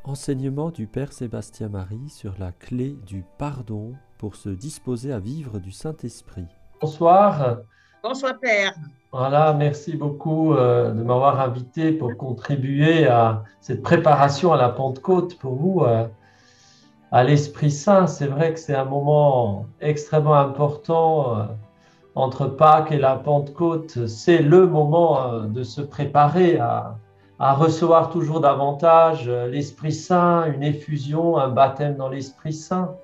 Enseignement du Père Sébastien Marie sur la clé du pardon pour se disposer à vivre du Saint-Esprit. Bonsoir. Bonsoir Père. Voilà, merci beaucoup de m'avoir invité pour contribuer à cette préparation à la Pentecôte pour vous, à l'Esprit Saint. C'est vrai que c'est un moment extrêmement important entre Pâques et la Pentecôte. C'est le moment de se préparer à recevoir toujours davantage l'Esprit Saint, une effusion, un baptême dans l'Esprit Saint.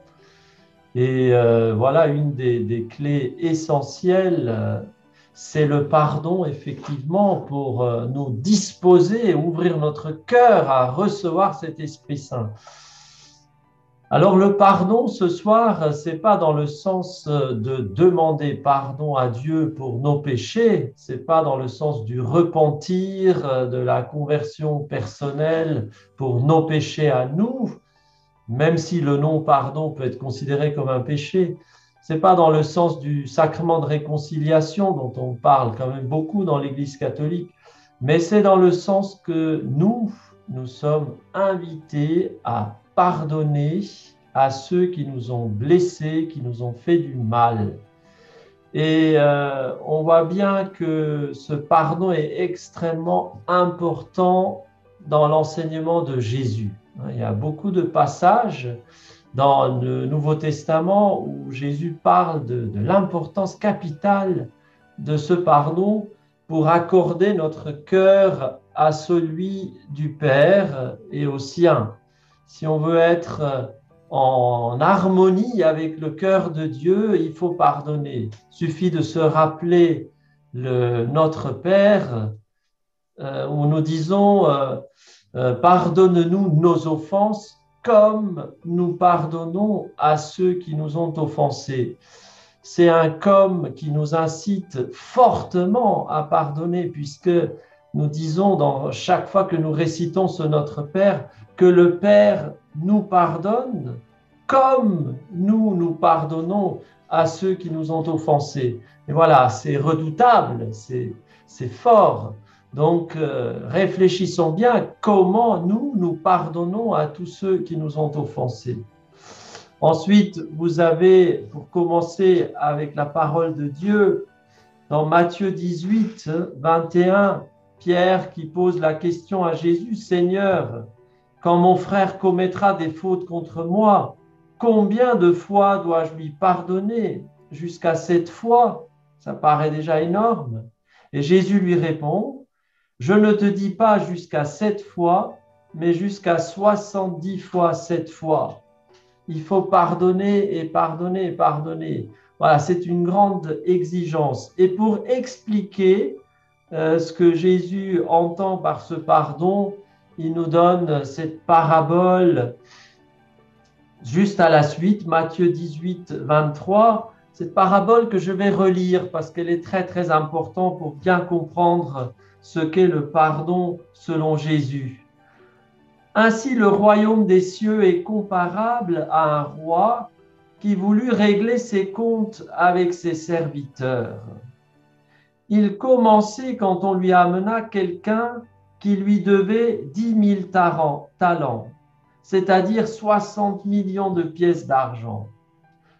Et voilà, une des clés essentielles, c'est le pardon, effectivement, pour nous disposer, ouvrir notre cœur à recevoir cet Esprit Saint. Alors le pardon ce soir, c'est pas dans le sens de demander pardon à Dieu pour nos péchés, c'est pas dans le sens du repentir, de la conversion personnelle pour nos péchés à nous, même si le non-pardon peut être considéré comme un péché. C'est pas dans le sens du sacrement de réconciliation dont on parle quand même beaucoup dans l'Église catholique, mais c'est dans le sens que nous sommes invités à pardonner à ceux qui nous ont blessés, qui nous ont fait du mal. Et on voit bien que ce pardon est extrêmement important dans l'enseignement de Jésus. Il y a beaucoup de passages dans le Nouveau Testament où Jésus parle de l'importance capitale de ce pardon pour accorder notre cœur à celui du Père et au sien. Si on veut être en harmonie avec le cœur de Dieu, il faut pardonner. Il suffit de se rappeler notre Père où nous disons pardonne-nous nos offenses comme nous pardonnons à ceux qui nous ont offensés. C'est un comme qui nous incite fortement à pardonner, puisque nous disons dans chaque fois que nous récitons ce Notre Père que le Père nous pardonne comme nous pardonnons à ceux qui nous ont offensés. Et voilà, c'est redoutable, c'est fort. Donc, réfléchissons bien comment nous pardonnons à tous ceux qui nous ont offensés. Ensuite, vous avez, pour commencer avec la parole de Dieu, dans Matthieu 18, 21, Pierre qui pose la question à Jésus, Seigneur, quand mon frère commettra des fautes contre moi, combien de fois dois-je lui pardonner? Jusqu'à 7 fois? Ça paraît déjà énorme. Et Jésus lui répond, je ne te dis pas jusqu'à 7 fois, mais jusqu'à 70 fois 7 fois. Il faut pardonner et pardonner et pardonner. Voilà, c'est une grande exigence. Et pour expliquer ce que Jésus entend par ce pardon, il nous donne cette parabole juste à la suite, Matthieu 18, 23, cette parabole que je vais relire parce qu'elle est très très importante pour bien comprendre ce qu'est le pardon selon Jésus. Ainsi, le royaume des cieux est comparable à un roi qui voulut régler ses comptes avec ses serviteurs. Il commençait quand on lui amena quelqu'un qui lui devait 10 000 talents, c'est-à-dire 60 millions de pièces d'argent.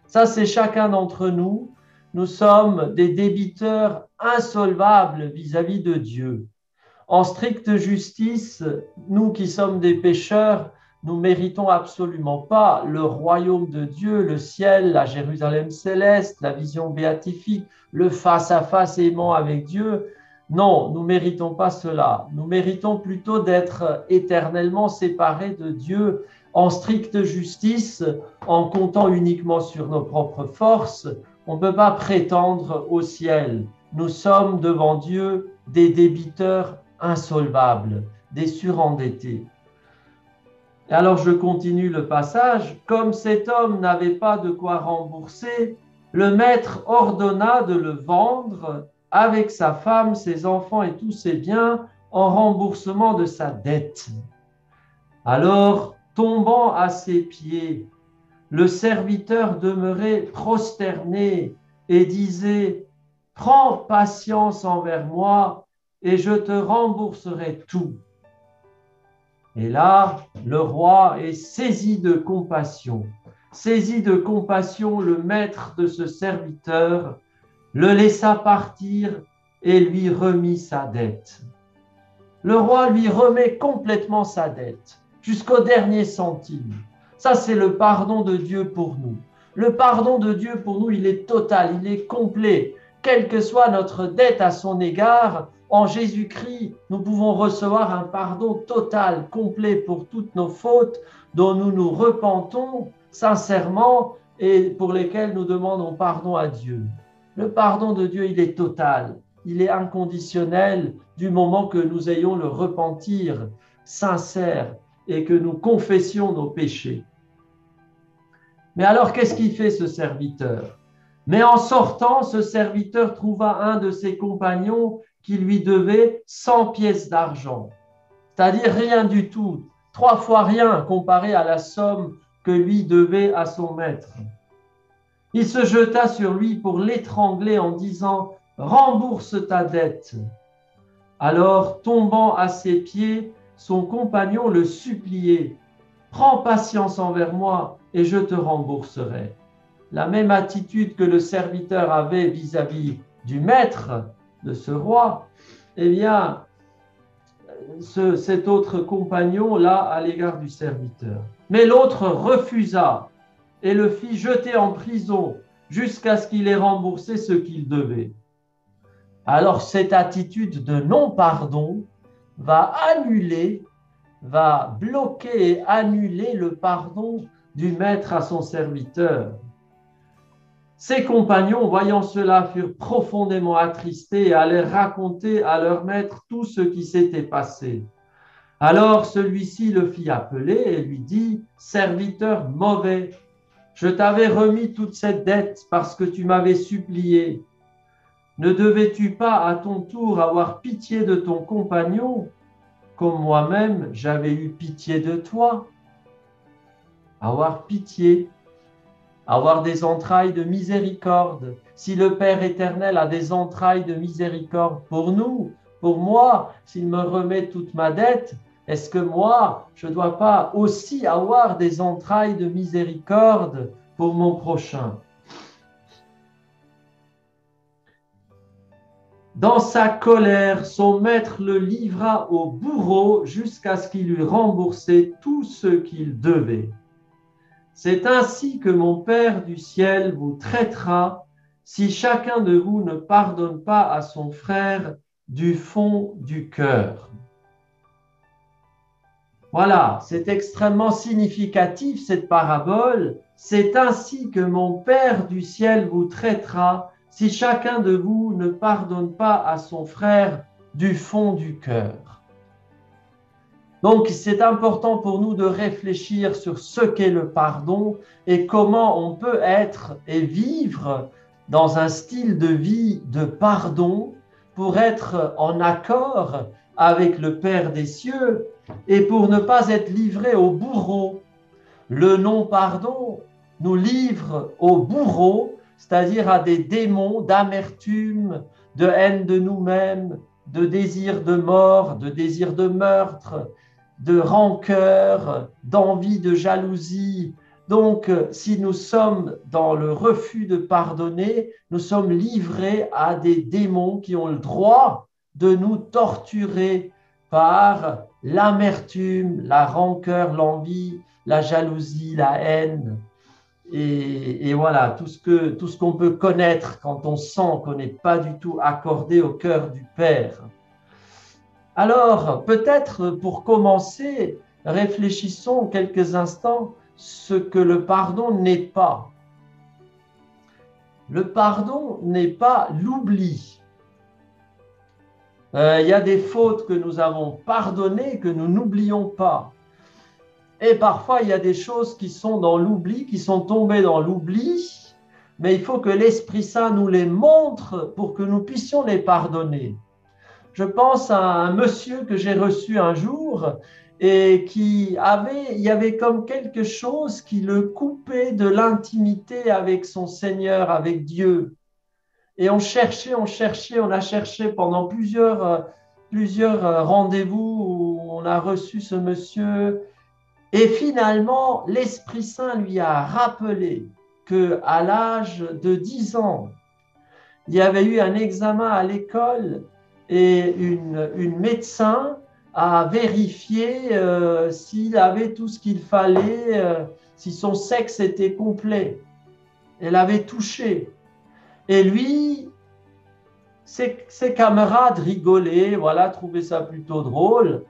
Ça, c'est chacun d'entre nous. Nous sommes des débiteurs insolvables vis-à-vis de Dieu. En stricte justice, nous qui sommes des pécheurs, nous méritons absolument pas le royaume de Dieu, le ciel, la Jérusalem céleste, la vision béatifique, le face-à-face aimant avec Dieu. Non, nous méritons pas cela. Nous méritons plutôt d'être éternellement séparés de Dieu en stricte justice, en comptant uniquement sur nos propres forces. On ne peut pas prétendre au ciel. Nous sommes devant Dieu des débiteurs insolvables, des surendettés. Et alors je continue le passage. Comme cet homme n'avait pas de quoi rembourser, le maître ordonna de le vendre avec sa femme, ses enfants et tous ses biens en remboursement de sa dette. Alors, tombant à ses pieds, le serviteur demeurait prosterné et disait, prends patience envers moi et je te rembourserai tout. Et là, le roi est saisi de compassion. Saisi de compassion, le maître de ce serviteur le laissa partir et lui remit sa dette. Le roi lui remet complètement sa dette, jusqu'au dernier centime. Ça, c'est le pardon de Dieu pour nous. Le pardon de Dieu pour nous, il est total, il est complet. Quelle que soit notre dette à son égard, en Jésus-Christ, nous pouvons recevoir un pardon total, complet pour toutes nos fautes dont nous nous repentons sincèrement et pour lesquelles nous demandons pardon à Dieu. Le pardon de Dieu, il est total, il est inconditionnel du moment que nous ayons le repentir sincère et que nous confessions nos péchés. Mais alors, qu'est-ce qu'il fait ce serviteur? Mais en sortant, ce serviteur trouva un de ses compagnons qui lui devait 100 pièces d'argent, c'est-à-dire rien du tout, 3 fois rien comparé à la somme que lui devait à son maître. Il se jeta sur lui pour l'étrangler en disant « Rembourse ta dette ». Alors, tombant à ses pieds, son compagnon le suppliait « Prends patience envers moi et je te rembourserai ». La même attitude que le serviteur avait vis-à-vis du maître de ce roi, eh bien, cet autre compagnon-là à l'égard du serviteur. Mais l'autre refusa et le fit jeter en prison jusqu'à ce qu'il ait remboursé ce qu'il devait. Alors cette attitude de non-pardon va bloquer et annuler le pardon du maître à son serviteur. Ses compagnons, voyant cela, furent profondément attristés et allèrent raconter à leur maître tout ce qui s'était passé. Alors celui-ci le fit appeler et lui dit « Serviteur mauvais, je t'avais remis toute cette dette parce que tu m'avais supplié. Ne devais-tu pas à ton tour avoir pitié de ton compagnon, comme moi-même j'avais eu pitié de toi ?» Avoir pitié, avoir des entrailles de miséricorde. Si le Père éternel a des entrailles de miséricorde pour nous, pour moi, s'il me remet toute ma dette, est-ce que moi, je ne dois pas aussi avoir des entrailles de miséricorde pour mon prochain? Dans sa colère, son maître le livra au bourreau jusqu'à ce qu'il eût remboursé tout ce qu'il devait. C'est ainsi que mon Père du ciel vous traitera si chacun de vous ne pardonne pas à son frère du fond du cœur. Voilà, c'est extrêmement significatif cette parabole. C'est ainsi que mon Père du ciel vous traitera si chacun de vous ne pardonne pas à son frère du fond du cœur. Donc, c'est important pour nous de réfléchir sur ce qu'est le pardon et comment on peut être et vivre dans un style de vie de pardon pour être en accord avec le Père des cieux et pour ne pas être livré au bourreau. Le non-pardon nous livre au bourreau, c'est-à-dire à des démons d'amertume, de haine de nous-mêmes, de désir de mort, de désir de meurtre, de rancœur, d'envie, de jalousie. Donc, si nous sommes dans le refus de pardonner, nous sommes livrés à des démons qui ont le droit de nous torturer par l'amertume, la rancœur, l'envie, la jalousie, la haine. Et voilà, tout ce qu'on peut connaître quand on sent qu'on n'est pas du tout accordé au cœur du Père. Alors, peut-être pour commencer, réfléchissons quelques instants ce que le pardon n'est pas. Le pardon n'est pas l'oubli. Il y a des fautes que nous avons pardonnées que nous n'oublions pas. Et parfois, il y a des choses qui sont dans l'oubli, qui sont tombées dans l'oubli, mais il faut que l'Esprit Saint nous les montre pour que nous puissions les pardonner. Je pense à un monsieur que j'ai reçu un jour et il y avait comme quelque chose qui le coupait de l'intimité avec son Seigneur, avec Dieu. Et on a cherché pendant plusieurs rendez-vous où on a reçu ce monsieur. Et finalement, l'Esprit Saint lui a rappelé qu'à l'âge de 10 ans, il y avait eu un examen à l'école et une médecin a vérifié s'il avait tout ce qu'il fallait, si son sexe était complet. Elle avait touché. Et lui, ses camarades rigolaient, voilà, trouvaient ça plutôt drôle.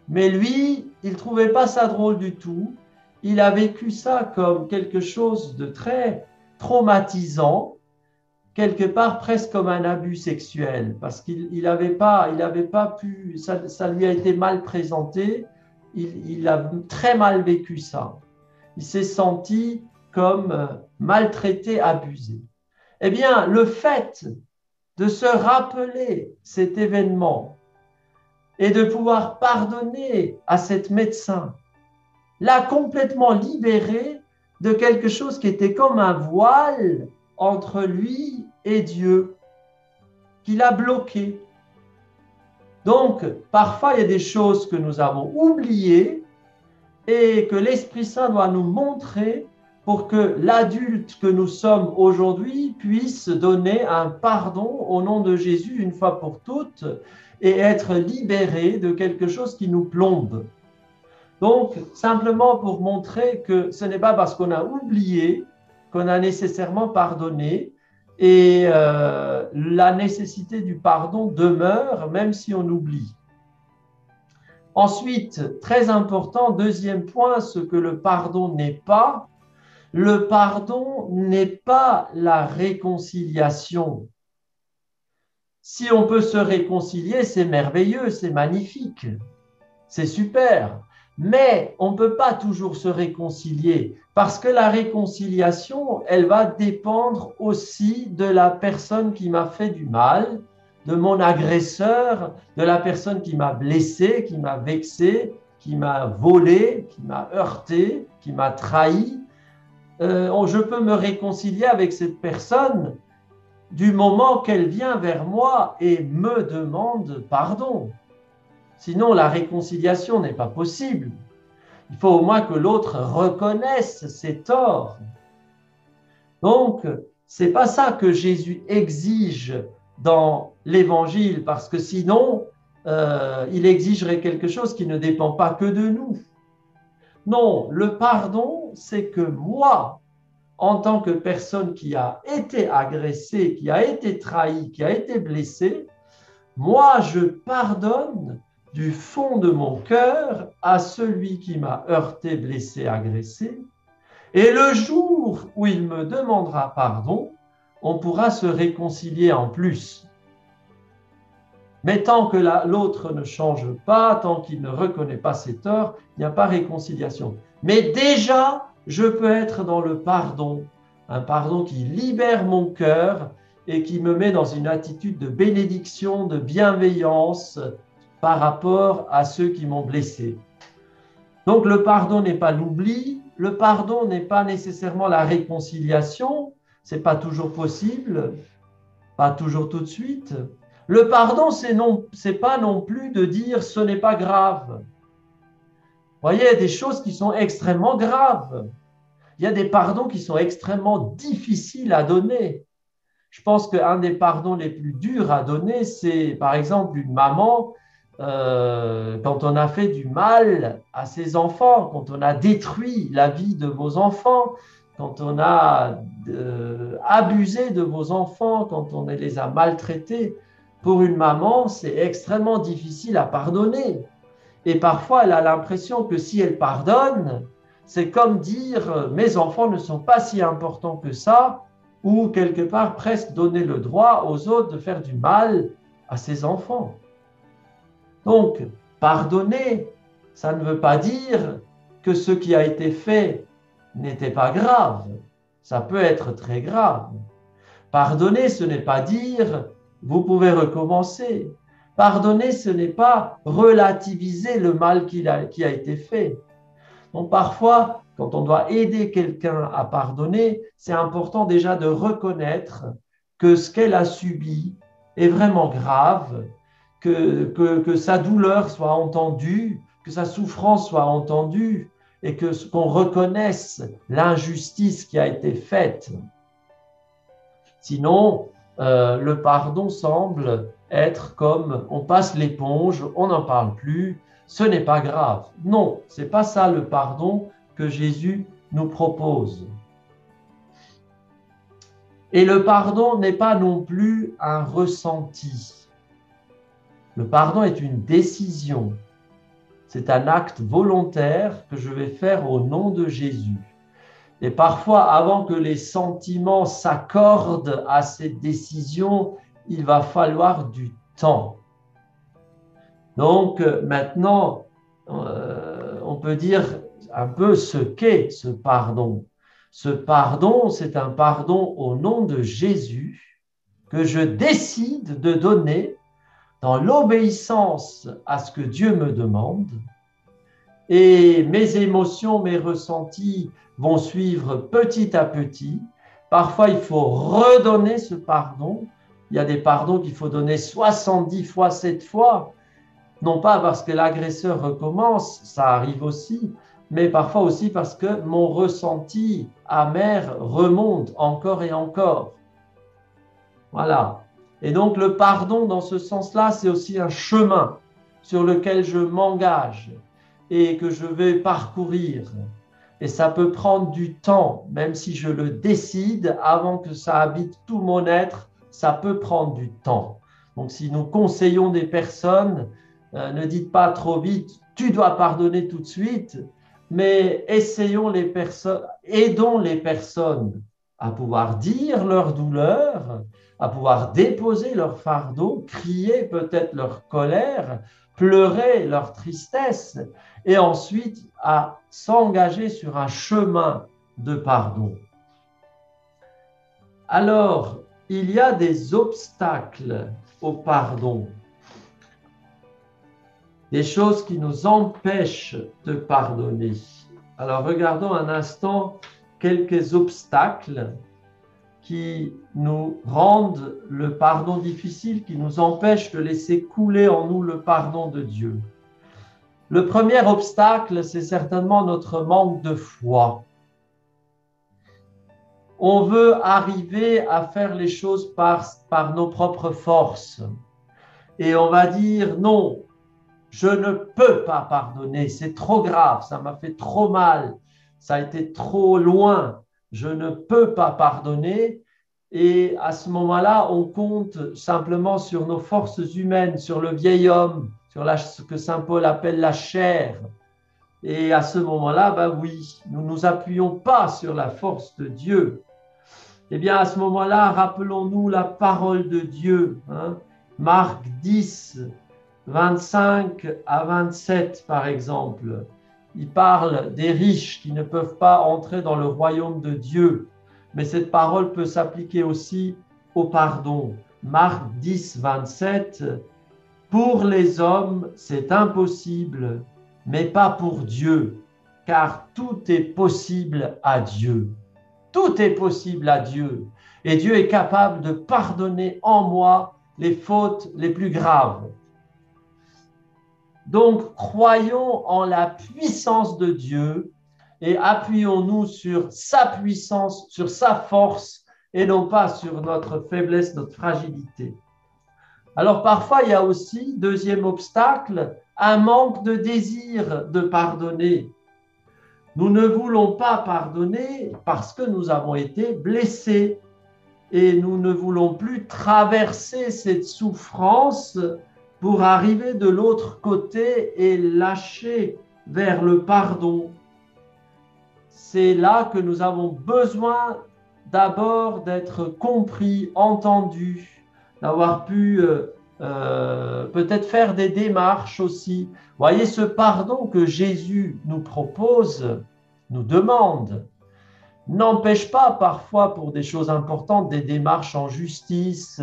Mais lui, il ne trouvait pas ça drôle du tout. Il a vécu ça comme quelque chose de très traumatisant, quelque part presque comme un abus sexuel, parce qu'il n'avait pas pu, ça lui a été mal présenté, il a très mal vécu ça. Il s'est senti comme maltraité, abusé. Eh bien, le fait de se rappeler cet événement et de pouvoir pardonner à cet médecin l'a complètement libéré de quelque chose qui était comme un voile entre lui et Dieu, qui l'a bloqué. Donc, parfois, il y a des choses que nous avons oubliées et que l'Esprit Saint doit nous montrer pour que l'adulte que nous sommes aujourd'hui puisse donner un pardon au nom de Jésus une fois pour toutes et être libéré de quelque chose qui nous plombe. Donc, simplement pour montrer que ce n'est pas parce qu'on a oublié qu'on a nécessairement pardonné et la nécessité du pardon demeure même si on oublie. Ensuite, très important, deuxième point, ce que le pardon n'est pas. Le pardon n'est pas la réconciliation. Si on peut se réconcilier, c'est merveilleux, c'est magnifique, c'est super. Mais on ne peut pas toujours se réconcilier parce que la réconciliation, elle va dépendre aussi de la personne qui m'a fait du mal, de mon agresseur, de la personne qui m'a blessé, qui m'a vexé, qui m'a volé, qui m'a heurté, qui m'a trahi. Je peux me réconcilier avec cette personne du moment qu'elle vient vers moi et me demande pardon. Sinon, la réconciliation n'est pas possible. Il faut au moins que l'autre reconnaisse ses torts. Donc, ce n'est pas ça que Jésus exige dans l'Évangile, parce que sinon, il exigerait quelque chose qui ne dépend pas que de nous. Non, le pardon, c'est que moi, en tant que personne qui a été agressée, qui a été trahie, qui a été blessée, moi, je pardonne du fond de mon cœur à celui qui m'a heurté, blessé, agressé. Et le jour où il me demandera pardon, on pourra se réconcilier en plus. Mais tant que l'autre ne change pas, tant qu'il ne reconnaît pas ses torts, il n'y a pas réconciliation. Mais déjà, je peux être dans le pardon, un pardon qui libère mon cœur et qui me met dans une attitude de bénédiction, de bienveillance par rapport à ceux qui m'ont blessé. Donc le pardon n'est pas l'oubli, le pardon n'est pas nécessairement la réconciliation, ce n'est pas toujours possible, pas toujours tout de suite. Le pardon, c'est pas non plus de dire ce n'est pas grave. Vous voyez, il y a des choses qui sont extrêmement graves. Il y a des pardons qui sont extrêmement difficiles à donner. Je pense qu'un des pardons les plus durs à donner, c'est par exemple une maman, quand on a fait du mal à ses enfants, quand on a détruit la vie de vos enfants, quand on a abusé de vos enfants, quand on les a maltraités. Pour une maman, c'est extrêmement difficile à pardonner. Et parfois, elle a l'impression que si elle pardonne, c'est comme dire « mes enfants ne sont pas si importants que ça », ou quelque part presque donner le droit aux autres de faire du mal à ses enfants. Donc, pardonner, ça ne veut pas dire que ce qui a été fait n'était pas grave. Ça peut être très grave. Pardonner, ce n'est pas dire vous pouvez recommencer. Pardonner, ce n'est pas relativiser le mal qui a été fait. Donc parfois, quand on doit aider quelqu'un à pardonner, c'est important déjà de reconnaître que ce qu'elle a subi est vraiment grave, que sa douleur soit entendue, que sa souffrance soit entendue et qu'on reconnaisse l'injustice qui a été faite. Sinon, le pardon semble être comme on passe l'éponge, on n'en parle plus, ce n'est pas grave. Non, ce n'est pas ça le pardon que Jésus nous propose. Et le pardon n'est pas non plus un ressenti. Le pardon est une décision. C'est un acte volontaire que je vais faire au nom de Jésus. Et parfois, avant que les sentiments s'accordent à cette décision, il va falloir du temps. Donc maintenant, on peut dire un peu ce qu'est ce pardon. Ce pardon, c'est un pardon au nom de Jésus que je décide de donner dans l'obéissance à ce que Dieu me demande. Et mes émotions, mes ressentis vont suivre petit à petit. Parfois, il faut redonner ce pardon. Il y a des pardons qu'il faut donner 70 fois, 7 fois. Non pas parce que l'agresseur recommence, ça arrive aussi, mais parfois aussi parce que mon ressenti amer remonte encore et encore. Voilà. Et donc le pardon, dans ce sens-là, c'est aussi un chemin sur lequel je m'engage et que je vais parcourir. Et ça peut prendre du temps, même si je le décide, avant que ça habite tout mon être, ça peut prendre du temps. Donc si nous conseillons des personnes, ne dites pas trop vite, tu dois pardonner tout de suite, mais aidons les personnes à pouvoir dire leur douleur, à pouvoir déposer leur fardeau, crier peut-être leur colère, pleurer leur tristesse, et ensuite à s'engager sur un chemin de pardon. Alors, il y a des obstacles au pardon, des choses qui nous empêchent de pardonner. Alors, regardons un instant quelques obstacles qui nous rendent le pardon difficile, qui nous empêchent de laisser couler en nous le pardon de Dieu. Le premier obstacle, c'est certainement notre manque de foi. On veut arriver à faire les choses par nos propres forces. Et on va dire non, je ne peux pas pardonner, c'est trop grave, ça m'a fait trop mal, ça a été trop loin, je ne peux pas pardonner. Et à ce moment-là, on compte simplement sur nos forces humaines, sur le vieil homme, sur ce que saint Paul appelle la chair. Et à ce moment-là, oui, nous ne nous appuyons pas sur la force de Dieu. Eh bien, à ce moment-là, rappelons-nous la parole de Dieu. Marc 10, 25 à 27, par exemple. Il parle des riches qui ne peuvent pas entrer dans le royaume de Dieu. Mais cette parole peut s'appliquer aussi au pardon. Marc 10, 27. Pour les hommes, c'est impossible, mais pas pour Dieu, car tout est possible à Dieu. Tout est possible à Dieu. Et Dieu est capable de pardonner en moi les fautes les plus graves. Donc, croyons en la puissance de Dieu et appuyons-nous sur sa puissance, sur sa force, et non pas sur notre faiblesse, notre fragilité. Alors parfois, il y a aussi, deuxième obstacle, un manque de désir de pardonner. Nous ne voulons pas pardonner parce que nous avons été blessés et nous ne voulons plus traverser cette souffrance pour arriver de l'autre côté et lâcher vers le pardon. C'est là que nous avons besoin d'abord d'être compris, entendus, d'avoir pu peut-être faire des démarches aussi. Voyez, ce pardon que Jésus nous propose, nous demande, n'empêche pas parfois pour des choses importantes des démarches en justice,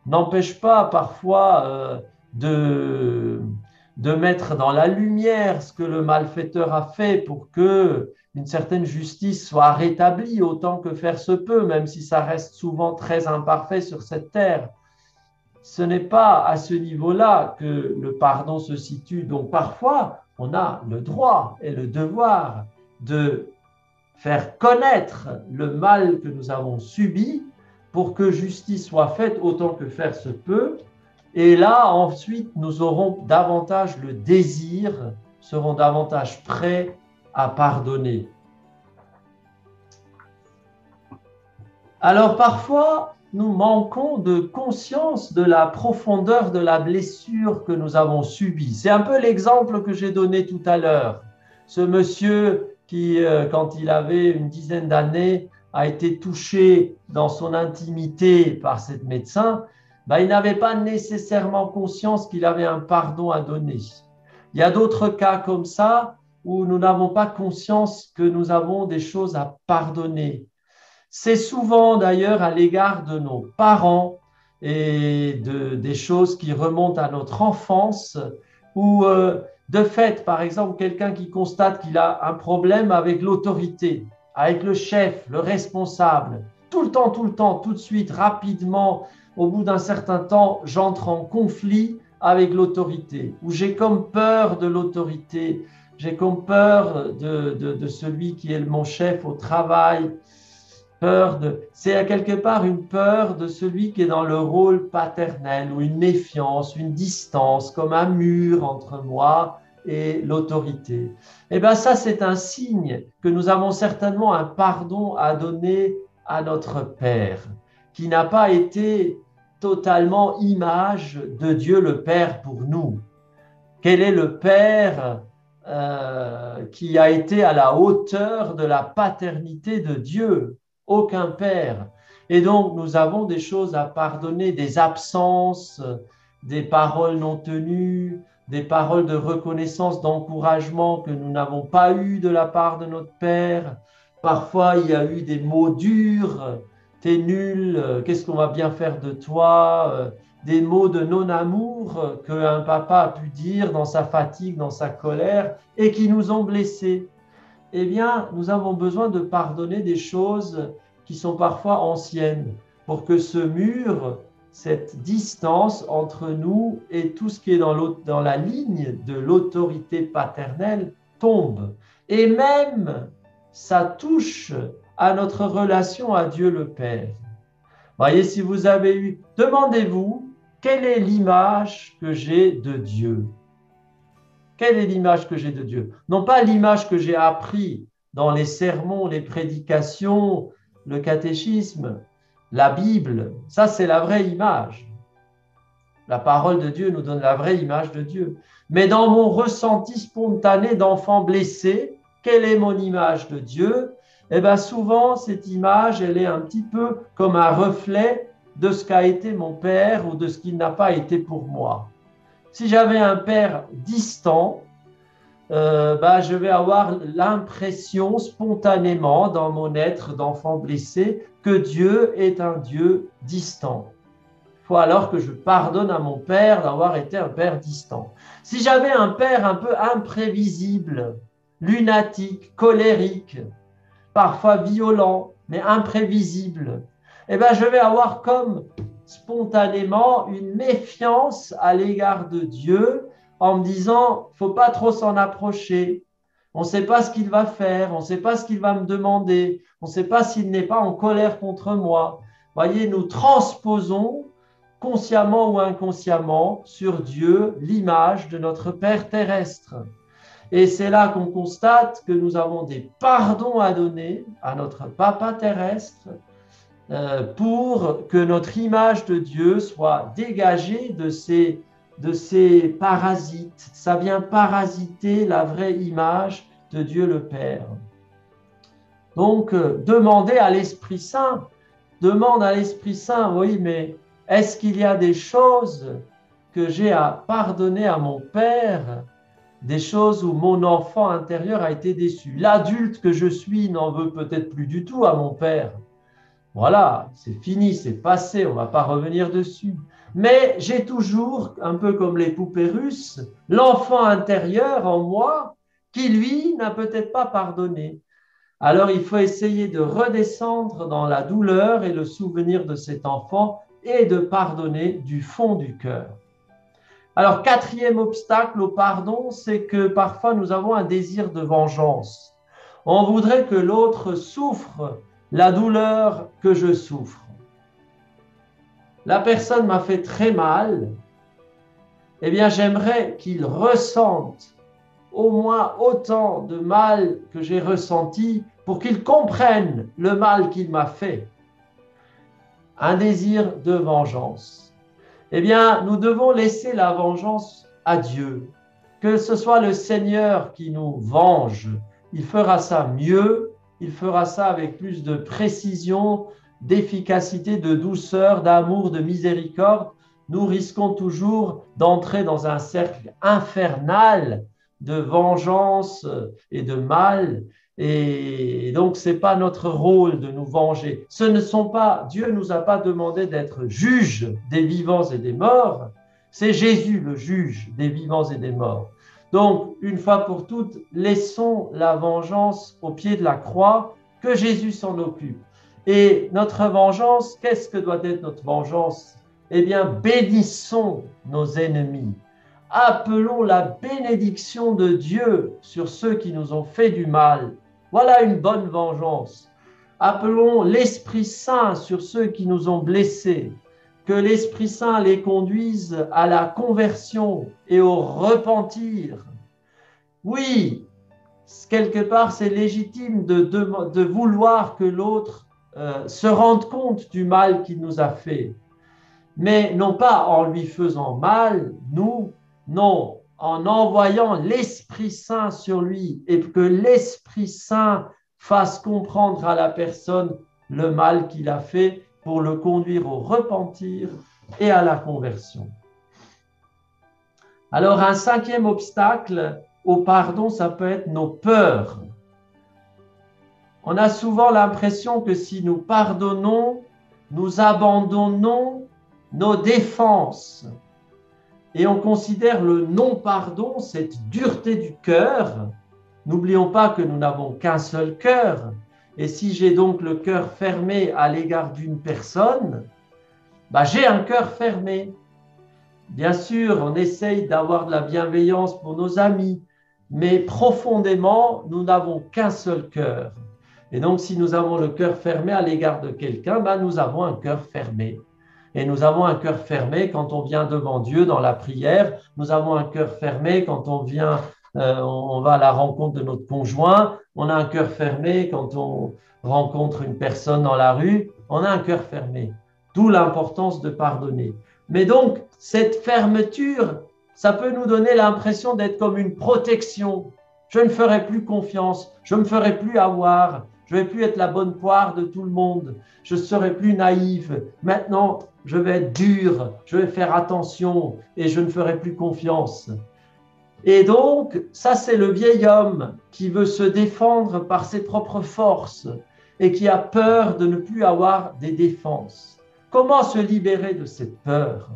n'empêche pas parfois de mettre dans la lumière ce que le malfaiteur a fait pour que une certaine justice soit rétablie autant que faire se peut, même si ça reste souvent très imparfait sur cette terre. Ce n'est pas à ce niveau-là que le pardon se situe. Donc parfois, on a le droit et le devoir de faire connaître le mal que nous avons subi pour que justice soit faite autant que faire se peut. Et là, ensuite, nous aurons davantage le désir, serons davantage prêts à pardonner. Alors parfois, nous manquons de conscience de la profondeur de la blessure que nous avons subie. C'est un peu l'exemple que j'ai donné tout à l'heure. Ce monsieur qui, quand il avait une dizaine d'années, a été touché dans son intimité par cette médecin, il n'avait pas nécessairement conscience qu'il avait un pardon à donner. Il y a d'autres cas comme ça où nous n'avons pas conscience que nous avons des choses à pardonner. C'est souvent d'ailleurs à l'égard de nos parents et des choses qui remontent à notre enfance ou de fait, par exemple, quelqu'un qui constate qu'il a un problème avec l'autorité, avec le chef, le responsable, tout le temps, tout de suite, rapidement, au bout d'un certain temps, j'entre en conflit avec l'autorité, ou j'ai comme peur de l'autorité, j'ai comme peur de celui qui est mon chef au travail, c'est quelque part une peur de celui qui est dans le rôle paternel, ou une méfiance, une distance, comme un mur entre moi et l'autorité. Eh bien ça, c'est un signe que nous avons certainement un pardon à donner à notre Père, qui n'a pas été totalement image de Dieu le Père pour nous. Quel est le Père qui a été à la hauteur de la paternité de Dieu? Aucun Père. Et donc, nous avons des choses à pardonner, des absences, des paroles non tenues, des paroles de reconnaissance, d'encouragement que nous n'avons pas eues de la part de notre Père. Parfois, il y a eu des mots durs, t'es nul, qu'est-ce qu'on va bien faire de toi, des mots de non-amour qu'un papa a pu dire dans sa fatigue, dans sa colère, et qui nous ont blessés. Eh bien, nous avons besoin de pardonner des choses qui sont parfois anciennes pour que ce mur, cette distance entre nous et tout ce qui est dans la ligne de l'autorité paternelle tombe. Et même, ça touche à notre relation à Dieu le Père. Voyez, si vous avez eu, demandez-vous, quelle est l'image que j'ai de Dieu ? Quelle est l'image que j'ai de Dieu? Non pas l'image que j'ai appris dans les sermons, les prédications, le catéchisme, la Bible. Ça, c'est la vraie image. La parole de Dieu nous donne la vraie image de Dieu. Mais dans mon ressenti spontané d'enfant blessé, quelle est mon image de Dieu? Eh bien, souvent, cette image, elle est un petit peu comme un reflet de ce qu'a été mon père ou de ce qu'il n'a pas été pour moi. Si j'avais un père distant, je vais avoir l'impression spontanément dans mon être d'enfant blessé que Dieu est un Dieu distant. Il faut alors que je pardonne à mon père d'avoir été un père distant. Si j'avais un père un peu imprévisible, lunatique, colérique, parfois violent, mais imprévisible, eh bien, je vais avoir comme spontanément une méfiance à l'égard de Dieu en me disant, il ne faut pas trop s'en approcher. On ne sait pas ce qu'il va faire, on ne sait pas ce qu'il va me demander, on ne sait pas s'il n'est pas en colère contre moi. Voyez, nous transposons consciemment ou inconsciemment sur Dieu l'image de notre Père terrestre. Et c'est là qu'on constate que nous avons des pardons à donner à notre Papa terrestre pour que notre image de Dieu soit dégagée de ces parasites. Ça vient parasiter la vraie image de Dieu le Père. Donc, demandez à l'Esprit Saint, demande à l'Esprit Saint, oui, mais est-ce qu'il y a des choses que j'ai à pardonner à mon Père, des choses où mon enfant intérieur a été déçu? L'adulte que je suis n'en veut peut-être plus du tout à mon Père. Voilà, c'est fini, c'est passé, on ne va pas revenir dessus. Mais j'ai toujours, un peu comme les poupées russes, l'enfant intérieur en moi qui, lui, n'a peut-être pas pardonné. Alors, il faut essayer de redescendre dans la douleur et le souvenir de cet enfant et de pardonner du fond du cœur. Alors, quatrième obstacle au pardon, c'est que parfois nous avons un désir de vengeance. On voudrait que l'autre souffre la douleur que je souffre. La personne m'a fait très mal, eh bien j'aimerais qu'il ressente au moins autant de mal que j'ai ressenti pour qu'il comprenne le mal qu'il m'a fait. Un désir de vengeance. Eh bien, nous devons laisser la vengeance à Dieu. Que ce soit le Seigneur qui nous venge, il fera ça mieux, il fera ça avec plus de précision, d'efficacité, de douceur, d'amour, de miséricorde. Nous risquons toujours d'entrer dans un cercle infernal de vengeance et de mal. Et donc, ce n'est pas notre rôle de nous venger. Ce ne sont pas, Dieu ne nous a pas demandé d'être juge des vivants et des morts. C'est Jésus le juge des vivants et des morts. Donc, une fois pour toutes, laissons la vengeance au pied de la croix, que Jésus s'en occupe. Et notre vengeance, qu'est-ce que doit être notre vengeance? Eh bien, bénissons nos ennemis. Appelons la bénédiction de Dieu sur ceux qui nous ont fait du mal. Voilà une bonne vengeance. Appelons l'Esprit Saint sur ceux qui nous ont blessés. Que l'Esprit Saint les conduise à la conversion et au repentir. Oui, quelque part, c'est légitime de vouloir que l'autre se rende compte du mal qu'il nous a fait. Mais non pas en lui faisant mal, nous, non, en envoyant l'Esprit Saint sur lui et que l'Esprit Saint fasse comprendre à la personne le mal qu'il a fait pour le conduire au repentir et à la conversion. Alors, un cinquième obstacle au pardon, ça peut être nos peurs. On a souvent l'impression que si nous pardonnons, nous abandonnons nos défenses. Et on considère le non-pardon, cette dureté du cœur. N'oublions pas que nous n'avons qu'un seul cœur. Et si j'ai donc le cœur fermé à l'égard d'une personne, j'ai un cœur fermé. Bien sûr, on essaye d'avoir de la bienveillance pour nos amis, mais profondément, nous n'avons qu'un seul cœur. Et donc, si nous avons le cœur fermé à l'égard de quelqu'un, nous avons un cœur fermé. Et nous avons un cœur fermé quand on vient devant Dieu dans la prière. Nous avons un cœur fermé quand on va à la rencontre de notre conjoint. On a un cœur fermé quand on rencontre une personne dans la rue. On a un cœur fermé. D'où l'importance de pardonner. Mais donc, cette fermeture, ça peut nous donner l'impression d'être comme une protection. Je ne ferai plus confiance, je ne me ferai plus avoir, je ne vais plus être la bonne poire de tout le monde, je serai plus naïve. Maintenant, je vais être dur, je vais faire attention et je ne ferai plus confiance. Et donc, ça c'est le vieil homme qui veut se défendre par ses propres forces et qui a peur de ne plus avoir des défenses. Comment se libérer de cette peur?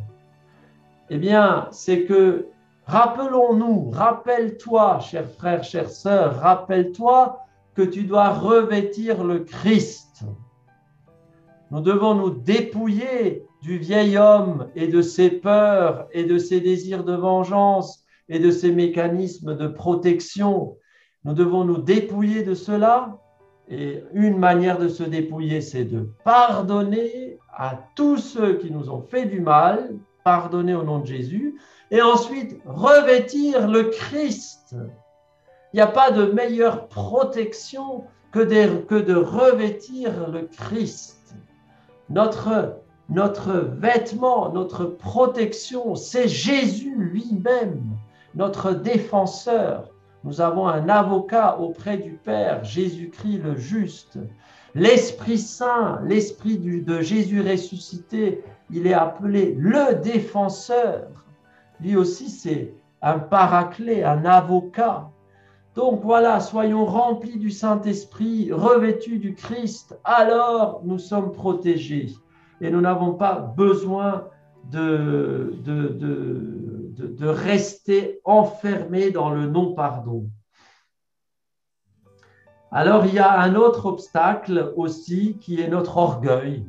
Eh bien, c'est que, rappelons-nous, rappelle-toi, chers frères, chères sœurs, rappelle-toi que tu dois revêtir le Christ. Nous devons nous dépouiller du vieil homme et de ses peurs et de ses désirs de vengeance et de ses mécanismes de protection. Nous devons nous dépouiller de cela. Et une manière de se dépouiller, c'est de pardonner à tous ceux qui nous ont fait du mal, pardonner au nom de Jésus, et ensuite revêtir le Christ. Il n'y a pas de meilleure protection que de revêtir le Christ. Notre vêtement, notre protection, c'est Jésus lui-même, notre défenseur. Nous avons un avocat auprès du Père, Jésus-Christ le juste. L'Esprit Saint, l'Esprit de Jésus ressuscité, il est appelé le défenseur. Lui aussi, c'est un paraclet, un avocat. Donc voilà, soyons remplis du Saint-Esprit, revêtus du Christ, alors nous sommes protégés. Et nous n'avons pas besoin de rester enfermés dans le non-pardon. Alors, il y a un autre obstacle aussi qui est notre orgueil.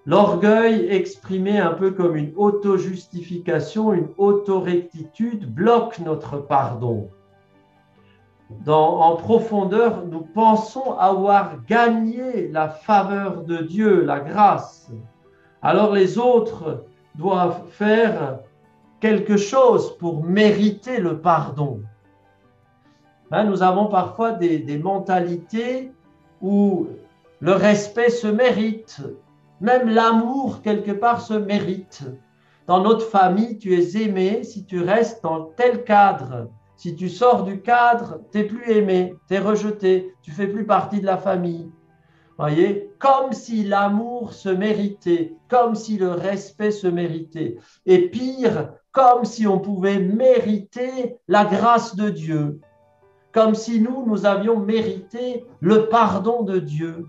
L'orgueil exprimé un peu comme une auto-justification, une auto-rectitude, bloque notre pardon. En profondeur, nous pensons avoir gagné la faveur de Dieu, la grâce. Alors les autres doivent faire quelque chose pour mériter le pardon. Nous avons parfois des mentalités où le respect se mérite, même l'amour quelque part se mérite. Dans notre famille, tu es aimé si tu restes dans tel cadre. Si tu sors du cadre, tu n'es plus aimé, tu es rejeté, tu ne fais plus partie de la famille. Voyez, comme si l'amour se méritait, comme si le respect se méritait. Et pire, comme si on pouvait mériter la grâce de Dieu, comme si nous avions mérité le pardon de Dieu.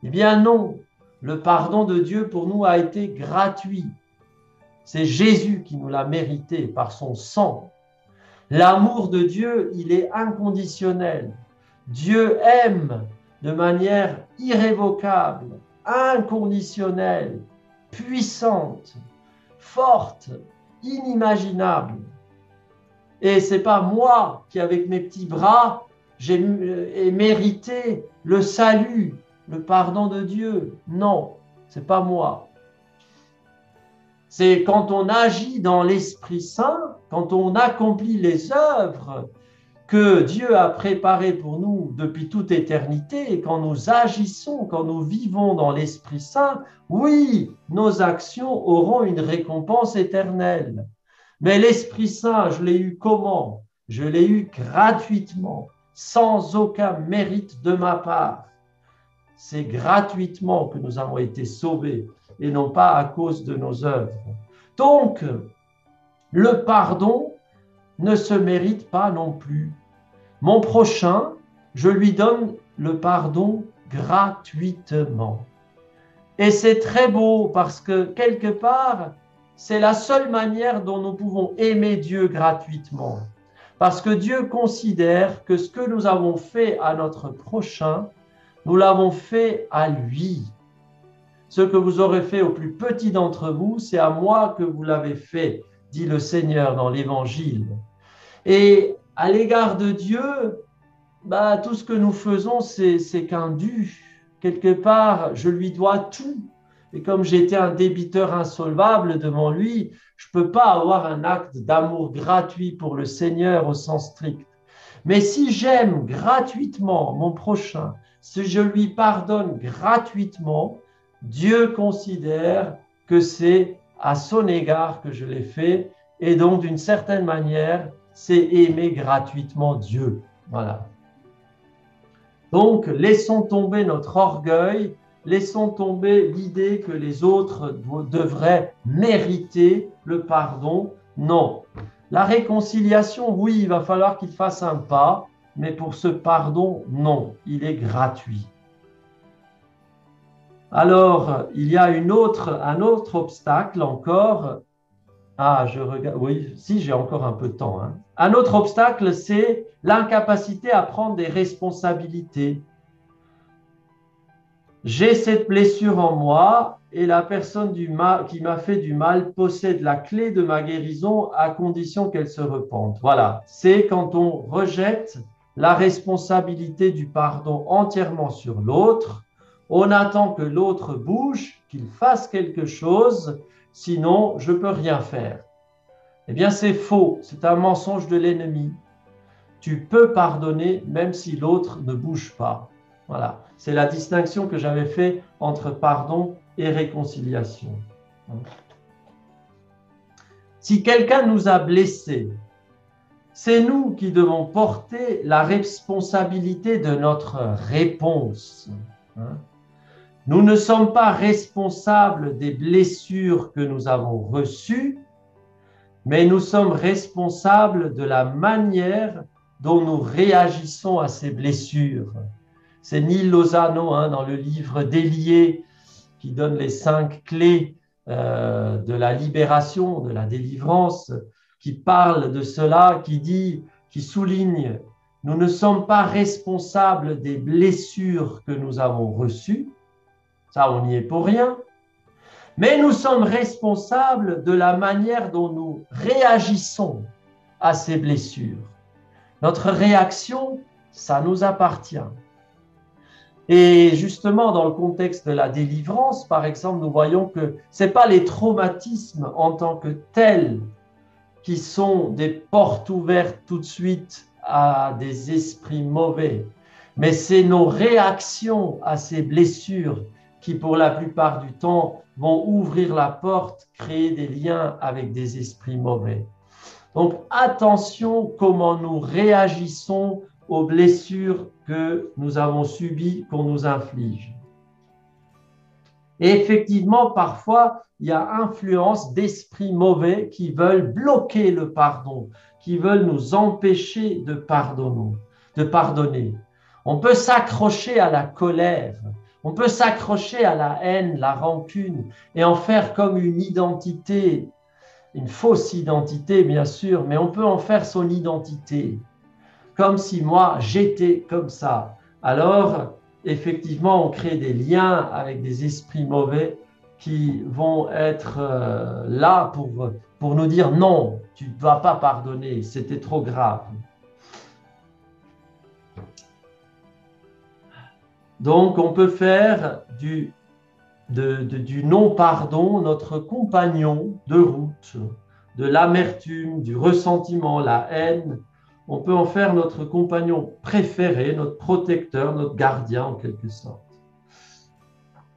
Eh bien non, le pardon de Dieu pour nous a été gratuit. C'est Jésus qui nous l'a mérité par son sang. L'amour de Dieu, il est inconditionnel. Dieu aime de manière irrévocable, inconditionnelle, puissante, forte, inimaginable. Et ce n'est pas moi qui, avec mes petits bras, j'ai mérité le salut, le pardon de Dieu. Non, ce n'est pas moi. C'est quand on agit dans l'Esprit Saint, quand on accomplit les œuvres que Dieu a préparées pour nous depuis toute éternité, et quand nous agissons, quand nous vivons dans l'Esprit Saint, oui, nos actions auront une récompense éternelle. Mais l'Esprit Saint, je l'ai eu comment? Je l'ai eu gratuitement, sans aucun mérite de ma part. C'est gratuitement que nous avons été sauvés et non pas à cause de nos œuvres. Donc, le pardon ne se mérite pas non plus. Mon prochain, je lui donne le pardon gratuitement. Et c'est très beau parce que quelque part, c'est la seule manière dont nous pouvons aimer Dieu gratuitement. Parce que Dieu considère que ce que nous avons fait à notre prochain, nous l'avons fait à lui. Ce que vous aurez fait au plus petit d'entre vous, c'est à moi que vous l'avez fait, dit le Seigneur dans l'Évangile. Et à l'égard de Dieu, tout ce que nous faisons, c'est qu'un dû. Quelque part, je lui dois tout. Et comme j'étais un débiteur insolvable devant lui, je ne peux pas avoir un acte d'amour gratuit pour le Seigneur au sens strict. Mais si j'aime gratuitement mon prochain, si je lui pardonne gratuitement, Dieu considère que c'est à son égard que je l'ai fait, et donc d'une certaine manière, c'est aimer gratuitement Dieu. Voilà. Donc, laissons tomber notre orgueil, laissons tomber l'idée que les autres devraient mériter le pardon. Non. La réconciliation, oui, il va falloir qu'il fasse un pas, mais pour ce pardon, non, il est gratuit. Alors, il y a un autre obstacle encore. Ah, je regarde. Oui, si, j'ai encore un peu de temps. Un autre obstacle, c'est l'incapacité à prendre des responsabilités. J'ai cette blessure en moi et la personne qui m'a fait du mal possède la clé de ma guérison à condition qu'elle se repente. Voilà, c'est quand on rejette la responsabilité du pardon entièrement sur l'autre. On attend que l'autre bouge, qu'il fasse quelque chose, sinon je ne peux rien faire. Eh bien, c'est faux, c'est un mensonge de l'ennemi. Tu peux pardonner même si l'autre ne bouge pas. Voilà, c'est la distinction que j'avais faite entre pardon et réconciliation. Si quelqu'un nous a blessés, c'est nous qui devons porter la responsabilité de notre réponse. Nous ne sommes pas responsables des blessures que nous avons reçues, mais nous sommes responsables de la manière dont nous réagissons à ces blessures. C'est Neil Lozano dans le livre d'Élié qui donne les 5 clés de la libération, de la délivrance, qui parle de cela, qui souligne, nous ne sommes pas responsables des blessures que nous avons reçues, ça on n'y est pour rien, Mais nous sommes responsables de la manière dont nous réagissons à ces blessures. Notre réaction, ça nous appartient. Et justement, dans le contexte de la délivrance, par exemple, nous voyons que ce n'est pas les traumatismes en tant que tels qui sont des portes ouvertes tout de suite à des esprits mauvais, mais c'est nos réactions à ces blessures qui, pour la plupart du temps, vont ouvrir la porte, créer des liens avec des esprits mauvais. Donc, attention comment nous réagissons aux blessures que nous avons subies, qu'on nous inflige. Et effectivement, parfois, il y a influence d'esprits mauvais qui veulent bloquer le pardon, qui veulent nous empêcher de pardonner. On peut s'accrocher à la colère, on peut s'accrocher à la haine, la rancune, et en faire comme une identité, une fausse identité, bien sûr, mais on peut en faire son identité. Comme si moi, j'étais comme ça. Alors, effectivement, on crée des liens avec des esprits mauvais qui vont être là pour nous dire non, tu ne dois pas pardonner, c'était trop grave. Donc, on peut faire du non-pardon notre compagnon de route, de l'amertume, du ressentiment, la haine. On peut en faire notre compagnon préféré, notre protecteur, notre gardien en quelque sorte.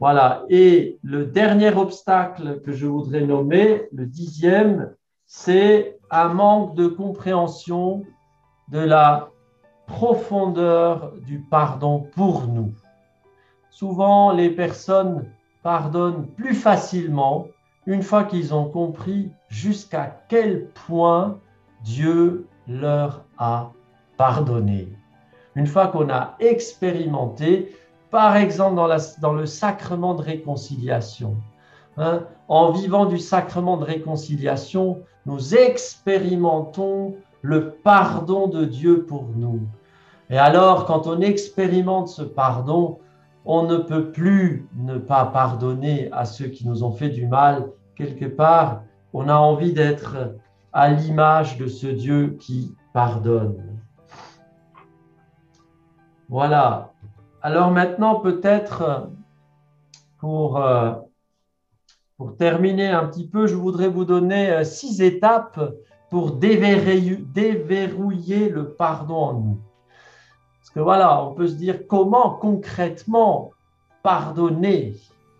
Voilà. Et le dernier obstacle que je voudrais nommer, le 10e, c'est un manque de compréhension de la profondeur du pardon pour nous. Souvent, les personnes pardonnent plus facilement une fois qu'ils ont compris jusqu'à quel point Dieu leur a pardonné. Une fois qu'on a expérimenté, par exemple dans le sacrement de réconciliation, en vivant du sacrement de réconciliation, nous expérimentons le pardon de Dieu pour nous. Et alors, quand on expérimente ce pardon, on ne peut plus ne pas pardonner à ceux qui nous ont fait du mal. Quelque part, on a envie d'être à l'image de ce Dieu qui pardonne. Voilà. Alors maintenant, peut-être pour terminer un petit peu, je voudrais vous donner 6 étapes pour déverrouiller le pardon en nous. Parce que voilà, on peut se dire comment concrètement pardonner.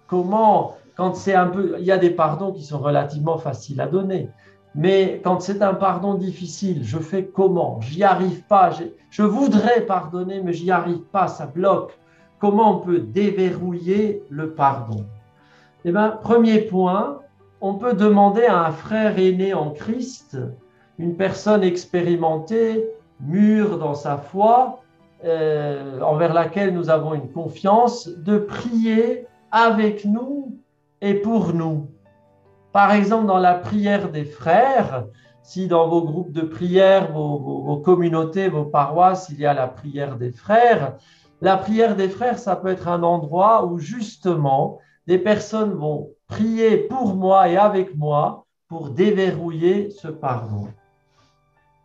Comment, quand c'est un peu, il y a des pardons qui sont relativement faciles à donner. Mais quand c'est un pardon difficile, je fais comment? J'y arrive pas. Je voudrais pardonner, mais j'y arrive pas, ça bloque. Comment on peut déverrouiller le pardon? Eh bien, premier point, on peut demander à un frère aîné en Christ, une personne expérimentée, mûre dans sa foi, envers laquelle nous avons une confiance, de prier avec nous et pour nous. Par exemple, dans la prière des frères, si dans vos groupes de prière, vos communautés, vos paroisses, il y a la prière des frères, ça peut être un endroit où justement des personnes vont prier pour moi et avec moi pour déverrouiller ce pardon.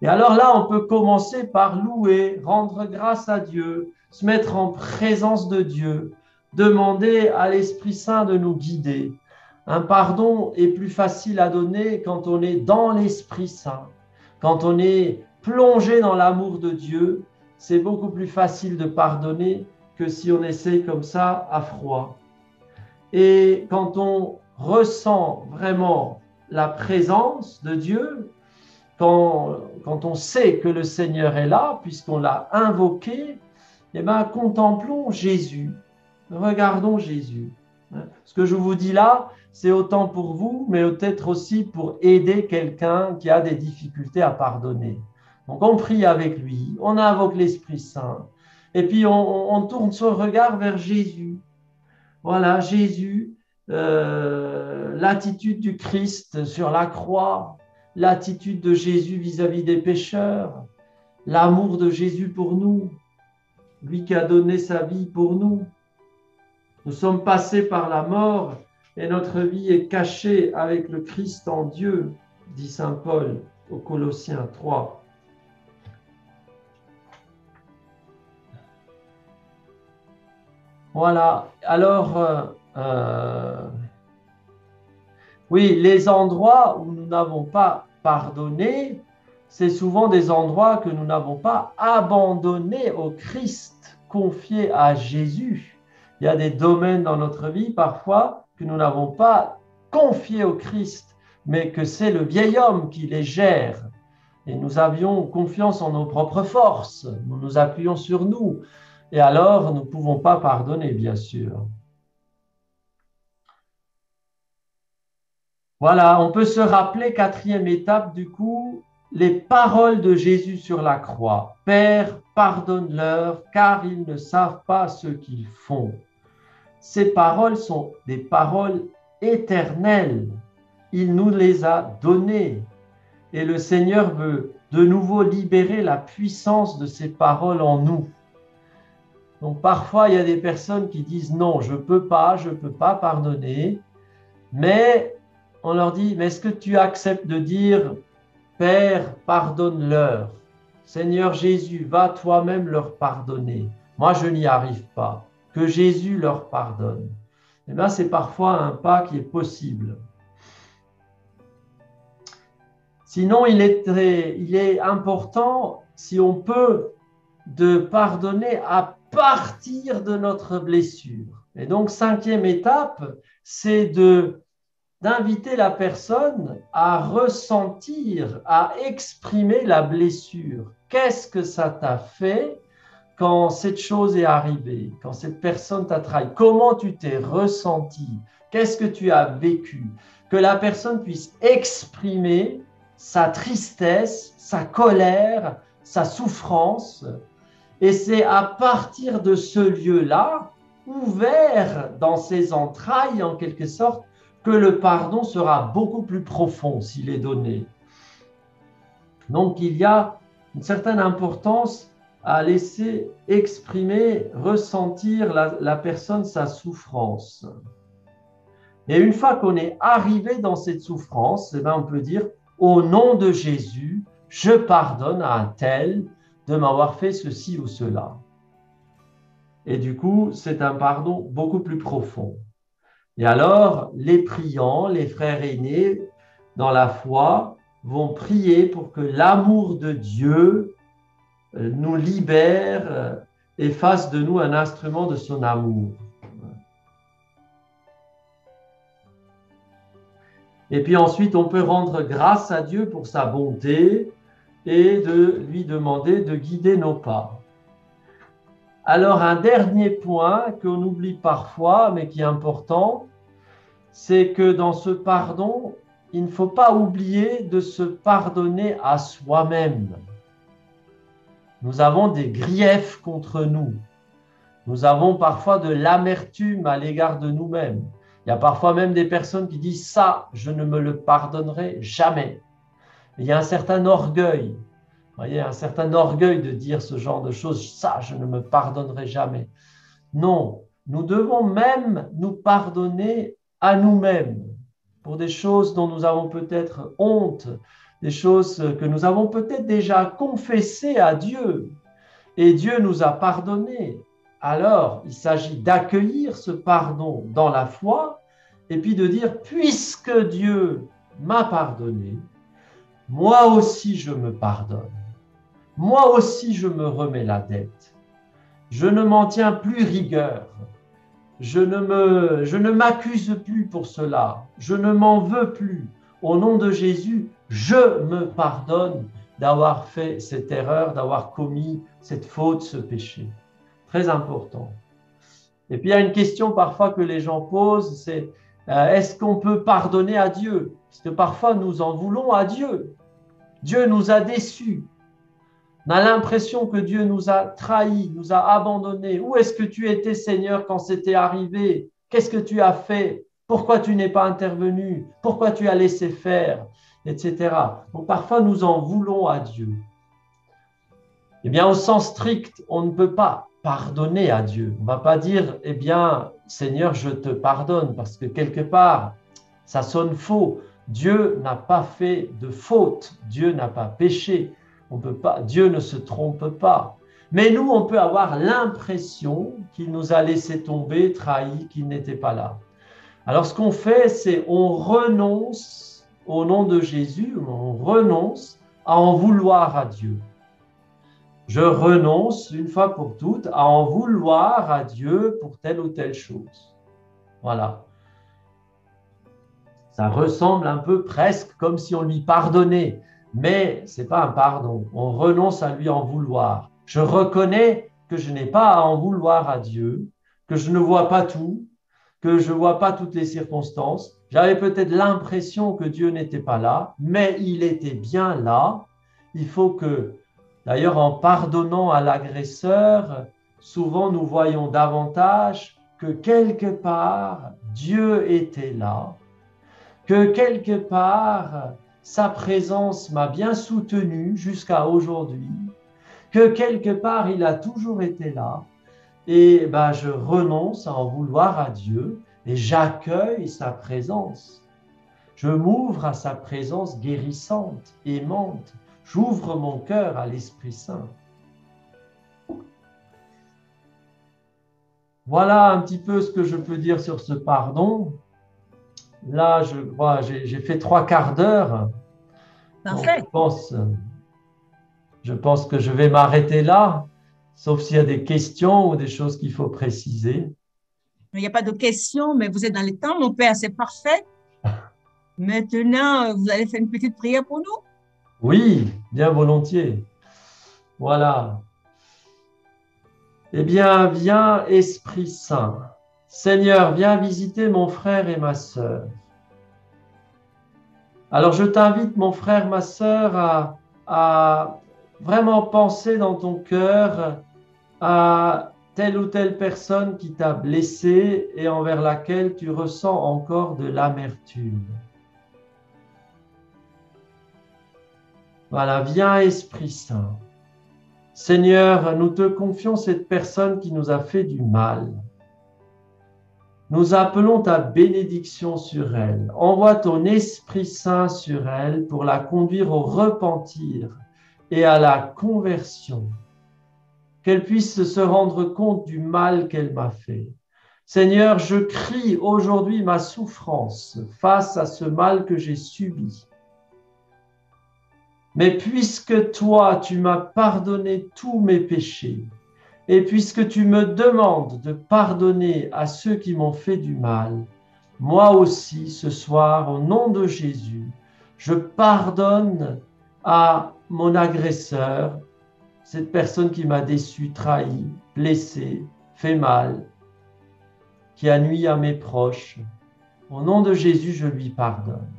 Et alors là, on peut commencer par louer, rendre grâce à Dieu, se mettre en présence de Dieu, demander à l'Esprit Saint de nous guider. Un pardon est plus facile à donner quand on est dans l'Esprit Saint, quand on est plongé dans l'amour de Dieu. C'est beaucoup plus facile de pardonner que si on essaie comme ça à froid. Et quand on ressent vraiment la présence de Dieu, quand on sait que le Seigneur est là, puisqu'on l'a invoqué, eh bien, contemplons Jésus, regardons Jésus. Ce que je vous dis là, c'est autant pour vous, mais peut-être aussi pour aider quelqu'un qui a des difficultés à pardonner. Donc, on prie avec lui, on invoque l'Esprit Saint, et puis on tourne son regard vers Jésus. Voilà, Jésus, l'attitude du Christ sur la croix, l'attitude de Jésus vis-à-vis des pécheurs, l'amour de Jésus pour nous, lui qui a donné sa vie pour nous. Nous sommes passés par la mort et notre vie est cachée avec le Christ en Dieu, dit saint Paul aux Colossiens 3. Voilà, alors, oui, les endroits où nous n'avons pas pardonné, c'est souvent des endroits que nous n'avons pas abandonnés au Christ, confiés à Jésus. Il y a des domaines dans notre vie parfois que nous n'avons pas confiés au Christ, mais que c'est le vieil homme qui les gère. Et nous avions confiance en nos propres forces, nous nous appuyons sur nous. Et alors, nous ne pouvons pas pardonner, bien sûr. Voilà, on peut se rappeler, quatrième étape du coup, les paroles de Jésus sur la croix. Père, pardonne-leur, car ils ne savent pas ce qu'ils font. Ces paroles sont des paroles éternelles. Il nous les a données. Et le Seigneur veut de nouveau libérer la puissance de ces paroles en nous. Donc parfois, il y a des personnes qui disent non, je ne peux pas pardonner, mais on leur dit, mais est-ce que tu acceptes de dire, Père, pardonne-leur. Seigneur Jésus, va toi-même leur pardonner. Moi, je n'y arrive pas. Que Jésus leur pardonne. Eh bien, c'est parfois un pas qui est possible. Sinon, il est important, si on peut, de pardonner à partir de notre blessure. Et donc, cinquième étape, c'est d'inviter la personne à ressentir, à exprimer la blessure. Qu'est-ce que ça t'a fait quand cette chose est arrivée, quand cette personne t'a trahi? Comment tu t'es ressenti? Qu'est-ce que tu as vécu? Que la personne puisse exprimer sa tristesse, sa colère, sa souffrance. Et c'est à partir de ce lieu-là, ouvert dans ses entrailles en quelque sorte, que le pardon sera beaucoup plus profond s'il est donné. Donc, il y a une certaine importance à laisser exprimer, ressentir la personne sa souffrance. Et une fois qu'on est arrivé dans cette souffrance, eh bien, on peut dire, au nom de Jésus, je pardonne à un tel de m'avoir fait ceci ou cela. Et du coup, c'est un pardon beaucoup plus profond. Et alors, les priants, les frères aînés, dans la foi, vont prier pour que l'amour de Dieu nous libère et fasse de nous un instrument de son amour. Et puis ensuite, on peut rendre grâce à Dieu pour sa bonté et de lui demander de guider nos pas. Alors, un dernier point qu'on oublie parfois, mais qui est important, c'est que dans ce pardon, il ne faut pas oublier de se pardonner à soi-même. Nous avons des griefs contre nous. Nous avons parfois de l'amertume à l'égard de nous-mêmes. Il y a parfois même des personnes qui disent « ça, je ne me le pardonnerai jamais ». Il y a un certain orgueil. Vous voyez, un certain orgueil de dire ce genre de choses. « Ça, je ne me pardonnerai jamais ». Non, nous devons même nous pardonner à nous-mêmes pour des choses dont nous avons peut-être honte, des choses que nous avons peut-être déjà confessées à Dieu et Dieu nous a pardonné. Alors, il s'agit d'accueillir ce pardon dans la foi et puis de dire, puisque Dieu m'a pardonné, moi aussi je me pardonne. Moi aussi je me remets la dette. Je ne m'en tiens plus rigueur. Je ne m'accuse plus pour cela. Je ne m'en veux plus. Au nom de Jésus, je me pardonne d'avoir fait cette erreur, d'avoir commis cette faute, ce péché. Très important. Et puis, il y a une question parfois que les gens posent, c'est est-ce qu'on peut pardonner à Dieu? Parce que parfois, nous en voulons à Dieu. Dieu nous a déçus. On a l'impression que Dieu nous a trahis, nous a abandonnés. Où est-ce que tu étais, Seigneur, quand c'était arrivé? Qu'est-ce que tu as fait? Pourquoi tu n'es pas intervenu? Pourquoi tu as laissé faire? Etc. Donc parfois, nous en voulons à Dieu. Eh bien, au sens strict, on ne peut pas pardonner à Dieu. On ne va pas dire, eh bien, Seigneur, je te pardonne, parce que quelque part, ça sonne faux. Dieu n'a pas fait de faute. Dieu n'a pas péché. On peut pas, Dieu ne se trompe pas. Mais nous, on peut avoir l'impression qu'il nous a laissé tomber, trahi, qu'il n'était pas là. Alors, ce qu'on fait, c'est on renonce au nom de Jésus, on renonce à en vouloir à Dieu. Je renonce une fois pour toutes à en vouloir à Dieu pour telle ou telle chose. Voilà. Ça ressemble un peu presque comme si on lui pardonnait, mais ce n'est pas un pardon. On renonce à lui en vouloir. Je reconnais que je n'ai pas à en vouloir à Dieu, que je ne vois pas tout, que je ne vois pas toutes les circonstances. J'avais peut-être l'impression que Dieu n'était pas là, mais il était bien là. Il faut que, d'ailleurs, en pardonnant à l'agresseur, souvent nous voyons davantage que quelque part, Dieu était là, que quelque part, sa présence m'a bien soutenu jusqu'à aujourd'hui, que quelque part, il a toujours été là. Et ben, je renonce à en vouloir à Dieu et j'accueille sa présence. Je m'ouvre à sa présence guérissante, aimante. J'ouvre mon cœur à l'Esprit Saint. Voilà un petit peu ce que je peux dire sur ce pardon. Là, je vois, j'ai fait 3/4 d'heure. Donc, Parfait. je pense que je vais m'arrêter là, sauf s'il y a des questions ou des choses qu'il faut préciser. Il n'y a pas de question, mais vous êtes dans les temps, mon père, c'est parfait. Maintenant, vous allez faire une petite prière pour nous? Oui, bien volontiers. Voilà. Eh bien, viens, Esprit Saint. Seigneur, viens visiter mon frère et ma sœur. Alors, je t'invite, mon frère, ma sœur, à vraiment penser dans ton cœur à telle ou telle personne qui t'a blessé et envers laquelle tu ressens encore de l'amertume. Voilà, viens, Esprit Saint. Seigneur, nous te confions cette personne qui nous a fait du mal. Nous appelons ta bénédiction sur elle. Envoie ton Esprit Saint sur elle pour la conduire au repentir et à la conversion, qu'elle puisse se rendre compte du mal qu'elle m'a fait. Seigneur, je crie aujourd'hui ma souffrance face à ce mal que j'ai subi. Mais puisque toi, tu m'as pardonné tous mes péchés, et puisque tu me demandes de pardonner à ceux qui m'ont fait du mal, moi aussi, ce soir, au nom de Jésus, je pardonne à mon agresseur, cette personne qui m'a déçu, trahi, blessé, fait mal, qui a nui à mes proches. Au nom de Jésus, je lui pardonne.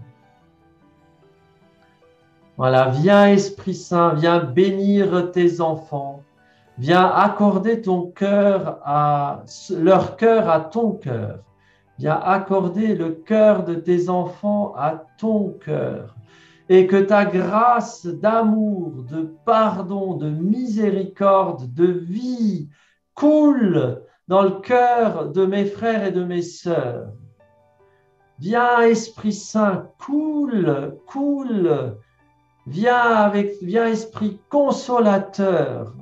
Voilà, viens Esprit Saint, viens bénir tes enfants. Viens accorder ton cœur leur cœur à ton cœur. Viens accorder le cœur de tes enfants à ton cœur. Et que ta grâce d'amour, de pardon, de miséricorde, de vie coule dans le cœur de mes frères et de mes sœurs. Viens, Esprit Saint, coule, coule. Viens, Esprit consolateur.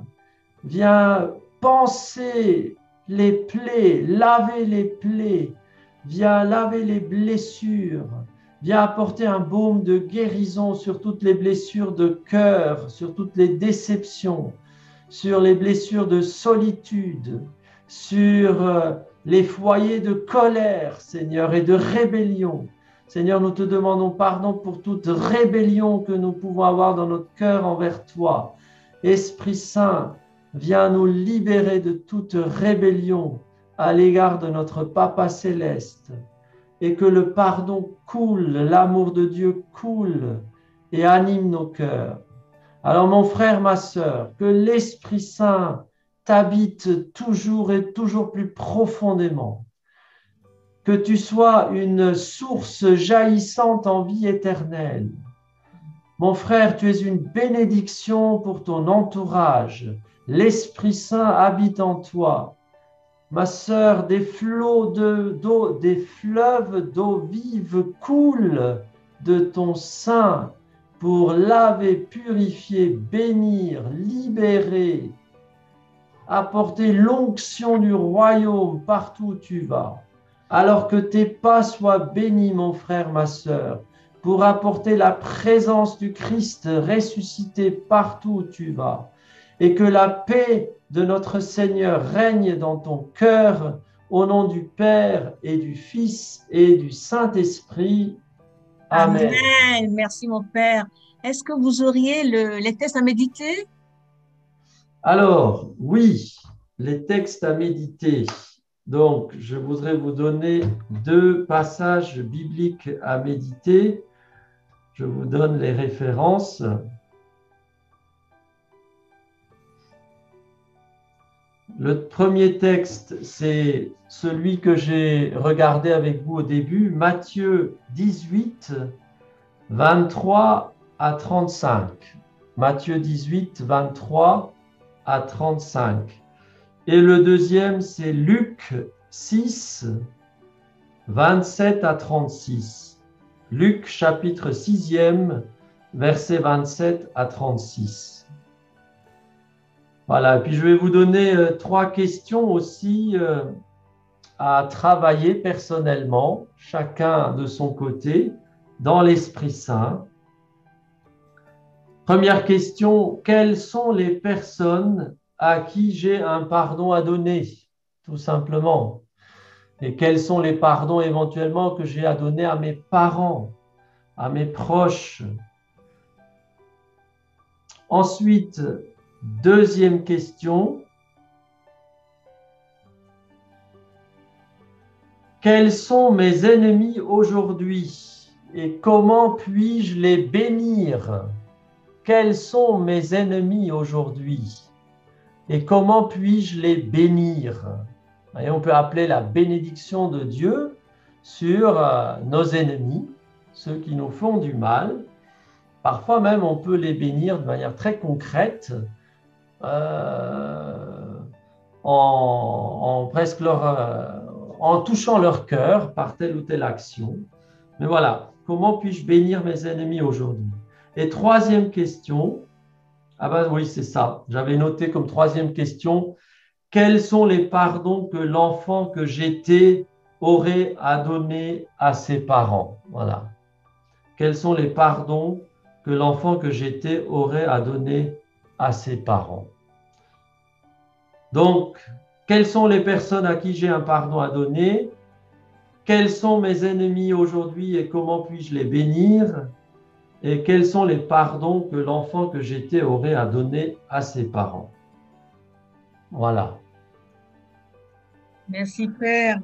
Viens panser les plaies, laver les plaies. Viens laver les blessures. Viens apporter un baume de guérison sur toutes les blessures de cœur, sur toutes les déceptions, sur les blessures de solitude, sur les foyers de colère, Seigneur, et de rébellion. Seigneur, nous te demandons pardon pour toute rébellion que nous pouvons avoir dans notre cœur envers toi. Esprit Saint, viens nous libérer de toute rébellion à l'égard de notre Papa céleste, et que le pardon coule, l'amour de Dieu coule et anime nos cœurs. Alors mon frère, ma sœur, que l'Esprit Saint t'habite toujours et toujours plus profondément, que tu sois une source jaillissante en vie éternelle. Mon frère, tu es une bénédiction pour ton entourage. L'Esprit Saint habite en toi. Ma sœur, des d'eau, des fleuves d'eau vive coulent de ton sein pour laver, purifier, bénir, libérer, apporter l'onction du royaume partout où tu vas. Alors que tes pas soient bénis, mon frère, ma sœur, pour apporter la présence du Christ ressuscité partout où tu vas. Et que la paix de notre Seigneur règne dans ton cœur, au nom du Père et du Fils et du Saint-Esprit. Amen. Amen. Merci, mon Père. Est-ce que vous auriez les textes à méditer? Alors, oui, les textes à méditer. Donc, je voudrais vous donner 2 passages bibliques à méditer. Je vous donne les références. Le premier texte, c'est celui que j'ai regardé avec vous au début, Matthieu 18, 23 à 35. Matthieu 18, 23 à 35. Et le deuxième, c'est Luc 6, 27 à 36. Luc chapitre 6e, versets 27 à 36. Voilà, et puis je vais vous donner 3 questions aussi à travailler personnellement, chacun de son côté, dans l'Esprit Saint. Première question, quelles sont les personnes à qui j'ai un pardon à donner, tout simplement? Et quels sont les pardons éventuellement que j'ai à donner à mes parents, à mes proches? Ensuite, deuxième question, quels sont mes ennemis aujourd'hui et comment puis-je les bénir? Quels sont mes ennemis aujourd'hui et comment puis-je les bénir? Et on peut appeler la bénédiction de Dieu sur nos ennemis, ceux qui nous font du mal. Parfois même, on peut les bénir de manière très concrète, en touchant leur cœur par telle ou telle action. Mais voilà, comment puis-je bénir mes ennemis aujourd'hui? Et troisième question, ah ben oui, c'est ça, j'avais noté comme troisième question, quels sont les pardons que l'enfant que j'étais aurait à donner à ses parents? Voilà. Quels sont les pardons que l'enfant que j'étais aurait à donner à ses parents? Donc, quelles sont les personnes à qui j'ai un pardon à donner? Quels sont mes ennemis aujourd'hui et comment puis-je les bénir? Et quels sont les pardons que l'enfant que j'étais aurait à donner à ses parents? Voilà. Merci, Père.